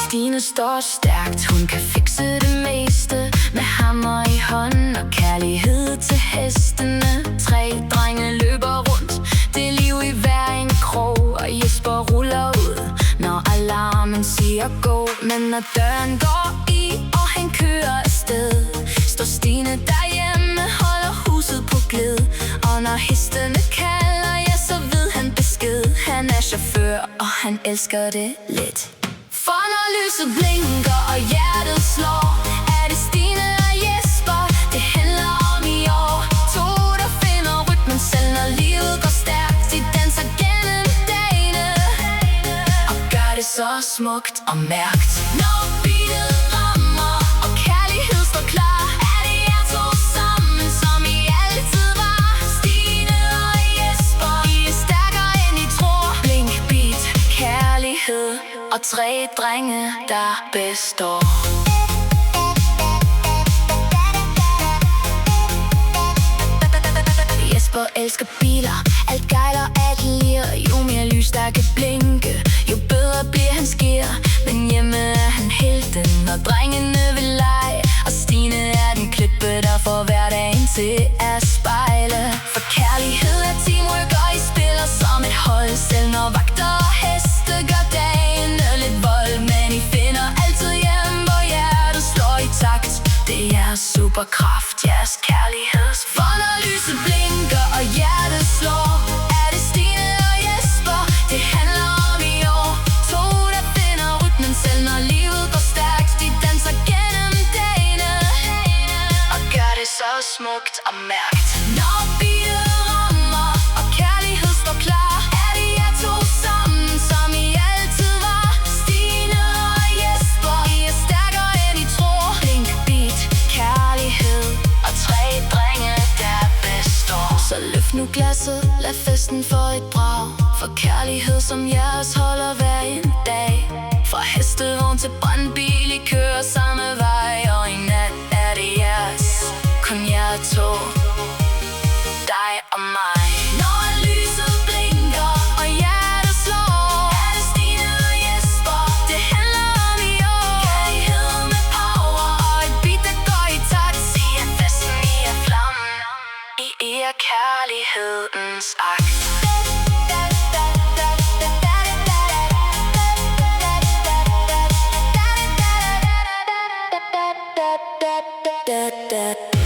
Stine står stærkt, hun kan fikse det meste med hammer i hånden og kærlighed til hestene. 3 drenge løber rundt, det er liv i hver en krog, og Jesper ruller ud, når alarmen siger gå. Men når døren går i, og han kører afsted, står Stine derhjemme, holder huset på glid. Og når hestene kalder, ja, så ved han besked. Han er chauffør, og han elsker det lidt. For når lyset blinker og hjertet slår, er det Stine og Jesper, det handler om i år. 2, der finder rytmen selv, når livet går stærkt. De danser gennem dagene og gør det så smukt og mærkt. Når beatet rammer og kærlighed står klar, er det jer 2 sammen, som I altid var. Stine og Jesper, I er stærkere end I tror. Blink, beat, kærlighed og 3 drenge, der består. Jesper elsker biler, alt gejler, alt lir. Jo mere lys der kan blinke, jo bedre bliver hans gear. Men hjemme er han helten, og drengene vil lege. Og Stine er den klippe, der får hverdagen til at spejle. For kærlighed er teamwork, og I spiller som et hold. Selv når vagter og heste gør dagen lidt vold, men I finder altid hjem, hvor hjertet slår i takt. Det er jeres superkraft, jeres kærligheds. For når lyset blinker og hjertet slår, er det Stine og Jesper, det handler om i år. 2, der finder rytmen selv, når livet går stærkt. De danser gennem dagene og gør det så smukt og mærkt. Når beatet rammer og kærlighed står klar, er det jer 2 sammen, som I altid var. Stine og Jesper, I er stærkere end I tror. Blink, beat, kærlighed og 3 drenge, der består. Så løft nu glasset, lad festen få et brag. For kærlighed som jeres holder hver en dag. Fra hestevogn til brandbil, I kører samme vej. Og i nat er det jeres, kun jer 2, dig og mig. Når lyset blinker og hjertet slår, er det Stine og Jesper, det handler om i år. Kærlighed med power og et beat, der går i takt. I er festen, I er flammen, I er kærlighedens akt. Da, da, da.